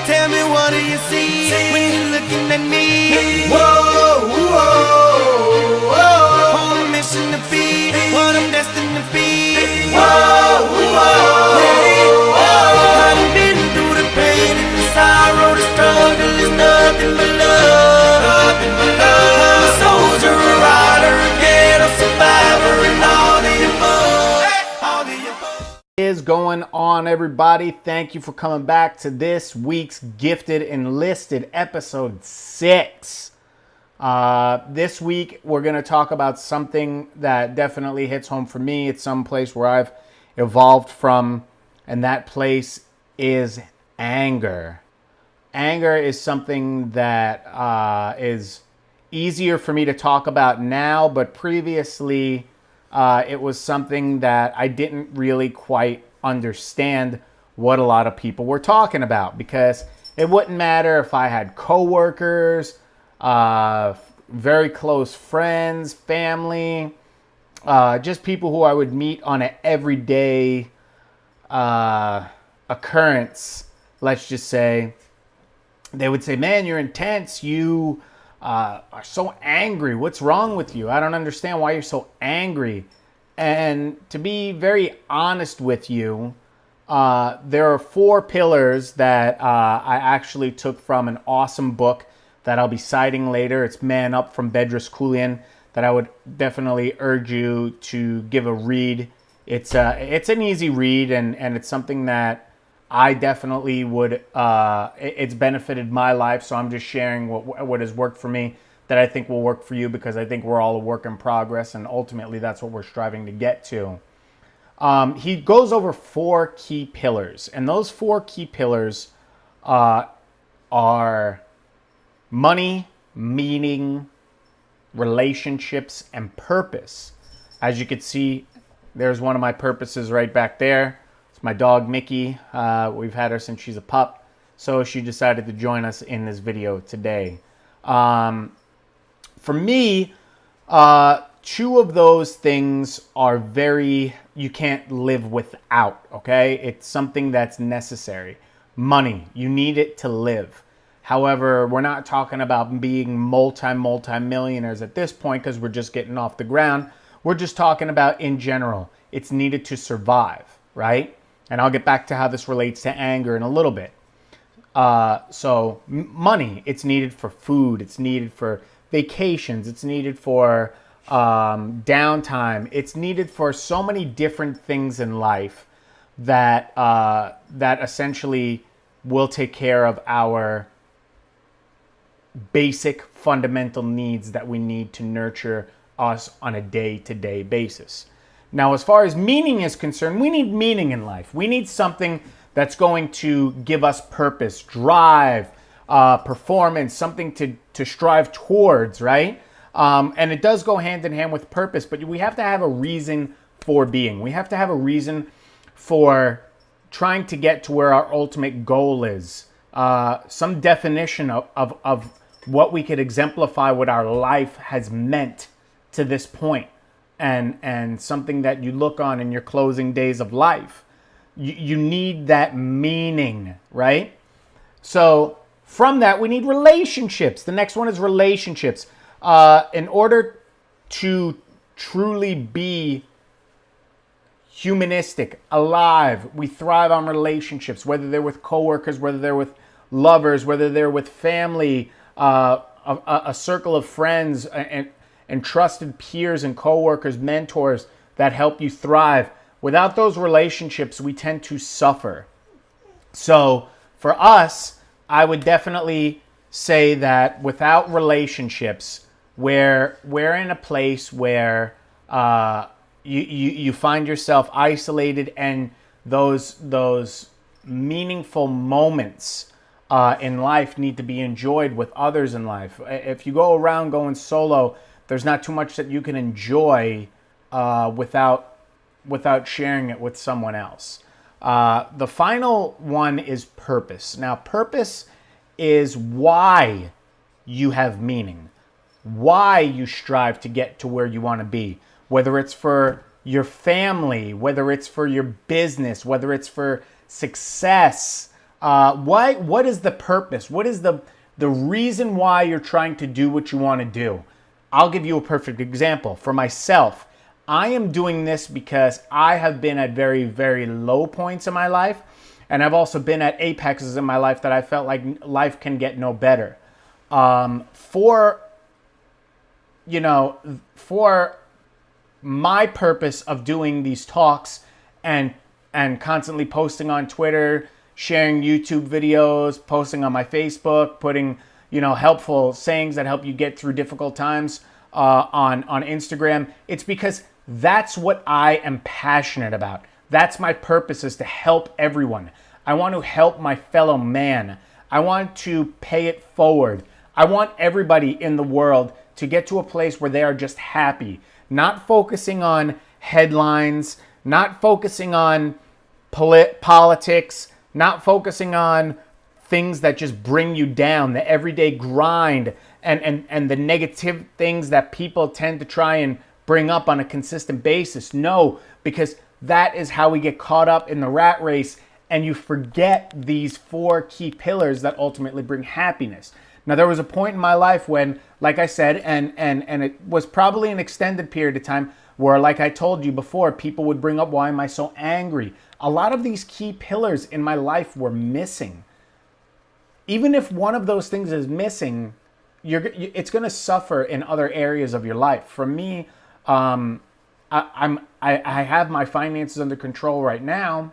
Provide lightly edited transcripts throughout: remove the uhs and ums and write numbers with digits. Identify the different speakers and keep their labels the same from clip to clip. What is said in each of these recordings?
Speaker 1: Tell me, what do you see when you're looking at me? Whoa, whoa, whoa. On a mission to be what I'm destined to be. Whoa, whoa, hey, whoa. I done been through the pain and the sorrow, the struggle is nothing but love. Nothing but love. I'm a soldier, a rider, a ghetto survivor, and all the above. All the above.
Speaker 2: Is going on, everybody? Thank you for coming back to this week's Gifted Enlisted episode 6. This week we're going to talk about something that definitely hits home for me. It's some place where I've evolved from, and that place is anger. Anger is something that is easier for me to talk about now, but previously it was something that I didn't really quite understand what a lot of people were talking about, because it wouldn't matter if I had coworkers, very close friends, family, just people who I would meet on an everyday occurrence, let's just say. They would say, man, you're intense. You are so angry. What's wrong with you? I don't understand why you're so angry. And to be very honest with you, there are 4 pillars that I actually took from an awesome book that I'll be citing later. It's Man Up from Bedros Keuilian, that I would definitely urge you to give a read. It's an easy read, and it's something that I definitely would, it's benefited my life, so I'm just sharing what has worked for me that I think will work for you, because I think we're all a work in progress, and ultimately that's what we're striving to get to. He goes over 4 key pillars, and those 4 key pillars are money, meaning, relationships, and purpose. As you can see, there's one of my purposes right back there. My dog Mickey. We've had her since she's a pup, so she decided to join us in this video today. For me, 2 of those things are you can't live without, okay? It's something that's necessary. Money, you need it to live. However, we're not talking about being multi-millionaires at this point, because we're just getting off the ground. We're just talking about in general. It's needed to survive, right? And I'll get back to how this relates to anger in a little bit. So money, it's needed for food. It's needed for vacations. It's needed for downtime. It's needed for so many different things in life that that essentially will take care of our basic fundamental needs that we need to nurture us on a day-to-day basis. Now, as far as meaning is concerned, we need meaning in life. We need something that's going to give us purpose, drive, performance, something to strive towards, right? And it does go hand in hand with purpose, but we have to have a reason for being. We have to have a reason for trying to get to where our ultimate goal is. Some definition of what we could exemplify what our life has meant to this point. And something that you look on in your closing days of life. You need that meaning, right? So from that, we need relationships. The next one is relationships. In order to truly be humanistic, alive, we thrive on relationships, whether they're with coworkers, whether they're with lovers, whether they're with family, a circle of friends, and trusted peers and coworkers, mentors that help you thrive. Without those relationships, we tend to suffer. So for us, I would definitely say that without relationships, we're in a place where you find yourself isolated, and those meaningful moments in life need to be enjoyed with others in life. If you go around going solo, there's not too much that you can enjoy without sharing it with someone else. The final one is purpose. Now, purpose is why you have meaning, why you strive to get to where you want to be, whether it's for your family, whether it's for your business, whether it's for success, What is the purpose? What is the reason why you're trying to do what you want to do? I'll give you a perfect example. For myself, I am doing this because I have been at very, very low points in my life. And I've also been at apexes in my life that I felt like life can get no better. For my purpose of doing these talks and constantly posting on Twitter, sharing YouTube videos, posting on my Facebook, putting helpful sayings that help you get through difficult times on Instagram, it's because that's what I am passionate about. That's my purpose, is to help everyone. I want to help my fellow man. I want to pay it forward. I want everybody in the world to get to a place where they are just happy, not focusing on headlines, not focusing on politics, not focusing on things that just bring you down, the everyday grind and the negative things that people tend to try and bring up on a consistent basis. No, because that is how we get caught up in the rat race, and you forget these 4 key pillars that ultimately bring happiness. Now, there was a point in my life when, like I said, and it was probably an extended period of time where, like I told you before, people would bring up, why am I so angry? A lot of these key pillars in my life were missing. Even if one of those things is missing, it's going to suffer in other areas of your life. For me, I have my finances under control right now,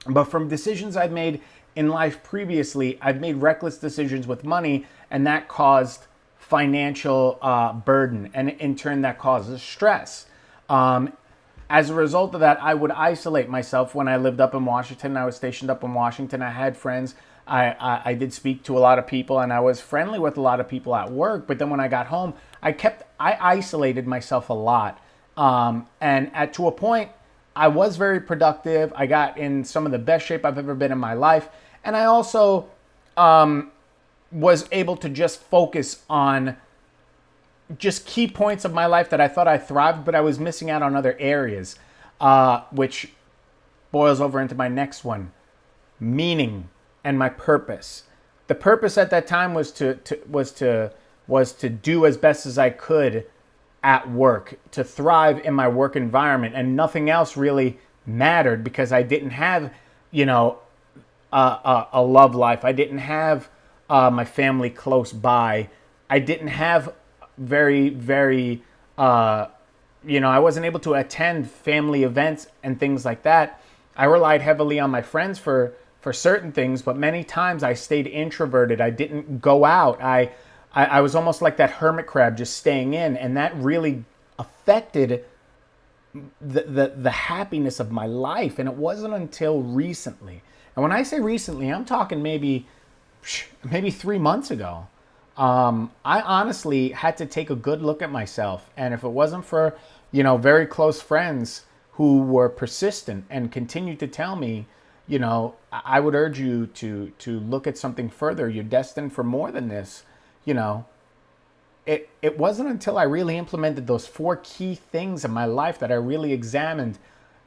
Speaker 2: but from decisions I've made in life previously, I've made reckless decisions with money, and that caused financial burden, and in turn that causes stress. As a result of that, I would isolate myself when I lived up in Washington. I was stationed up in Washington. I had friends. I did speak to a lot of people, and I was friendly with a lot of people at work. But then when I got home, I isolated myself a lot. And to a point, I was very productive. I got in some of the best shape I've ever been in my life. And I also was able to just focus on just key points of my life that I thought I thrived, but I was missing out on other areas, which boils over into my next one, meaning and my purpose. The purpose at that time was to do as best as I could at work, to thrive in my work environment, and nothing else really mattered because I didn't have, a love life. I didn't have my family close by. I didn't have very, I wasn't able to attend family events and things like that. I relied heavily on my friends for certain things, but many times I stayed introverted. I didn't go out. I was almost like that hermit crab, just staying in, and that really affected the happiness of my life. And it wasn't until recently. And when I say recently, I'm talking maybe 3 months ago. I honestly had to take a good look at myself. And if it wasn't for, very close friends who were persistent and continued to tell me, I would urge you to look at something further. You're destined for more than this. It wasn't until I really implemented those 4 key things in my life that I really examined,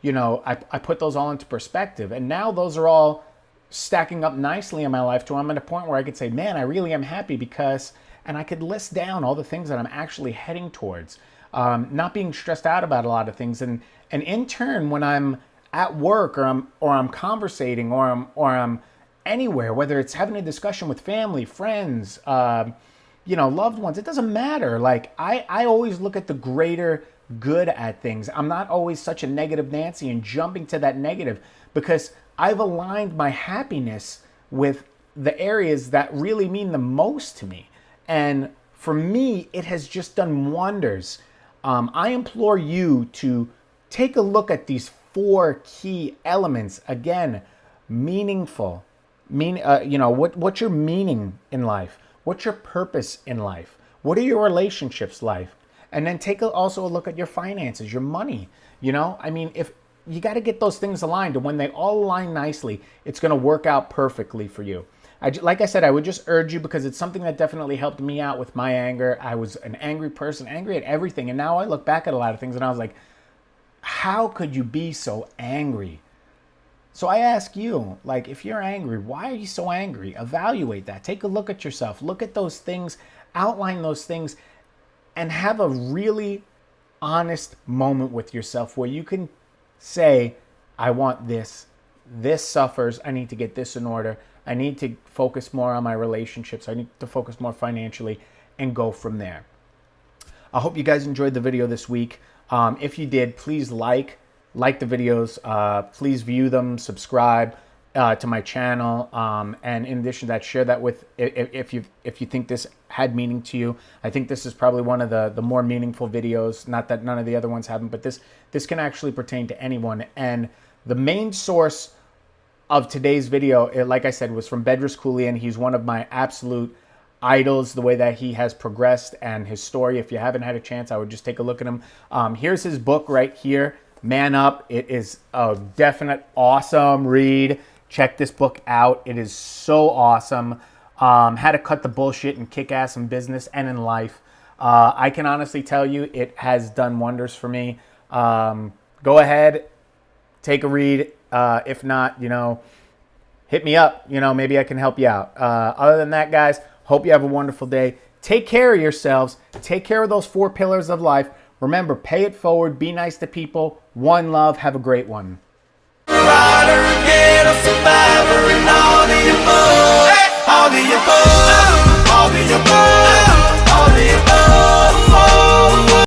Speaker 2: I put those all into perspective. And now those are all stacking up nicely in my life to I'm at a point where I could say, man, I really am happy because, and I could list down all the things that I'm actually heading towards, not being stressed out about a lot of things. And in turn, when I'm at work or I'm conversating or I'm anywhere, whether it's having a discussion with family, friends, loved ones, it doesn't matter. Like I always look at the greater good at things. I'm not always such a negative Nancy and jumping to that negative, because I've aligned my happiness with the areas that really mean the most to me. And for me, it has just done wonders. I implore you to take a look at these 4 key elements. Again, meaningful. What's your meaning in life? What's your purpose in life? What are your relationships like? And then take also a look at your finances, your money. If you got to get those things aligned, and when they all align nicely, it's going to work out perfectly for you. Like I said, I would just urge you, because it's something that definitely helped me out with my anger. I was an angry person, angry at everything. And now I look back at a lot of things and I was like, how could you be so angry? So I ask you, like, if you're angry, why are you so angry? Evaluate that. Take a look at yourself. Look at those things, outline those things, and have a really honest moment with yourself where you can say, I want this. This suffers. I need to get this in order. I need to focus more on my relationships. I need to focus more financially and go from there. I hope you guys enjoyed the video this week. If you did, please like the videos. Please view them, subscribe to my channel, and in addition to that, share that with if you think this had meaning to you. I think this is probably one of the more meaningful videos. Not that none of the other ones haven't, but this can actually pertain to anyone. And the main source of today's video, like I said, was from Bedros Keuilian. He's one of my absolute idols, the way that he has progressed and his story. If you haven't had a chance, I would just take a look at him. Here's his book right here, Man Up. It is a definite awesome read. Check this book out. It is so awesome. How to cut the bullshit and kick ass in business and in life. I can honestly tell you it has done wonders for me. Go ahead, take a read. If not, hit me up. Maybe I can help you out. Other than that, guys, hope you have a wonderful day. Take care of yourselves. Take care of those 4 pillars of life. Remember, pay it forward. Be nice to people. One love. Have a great one.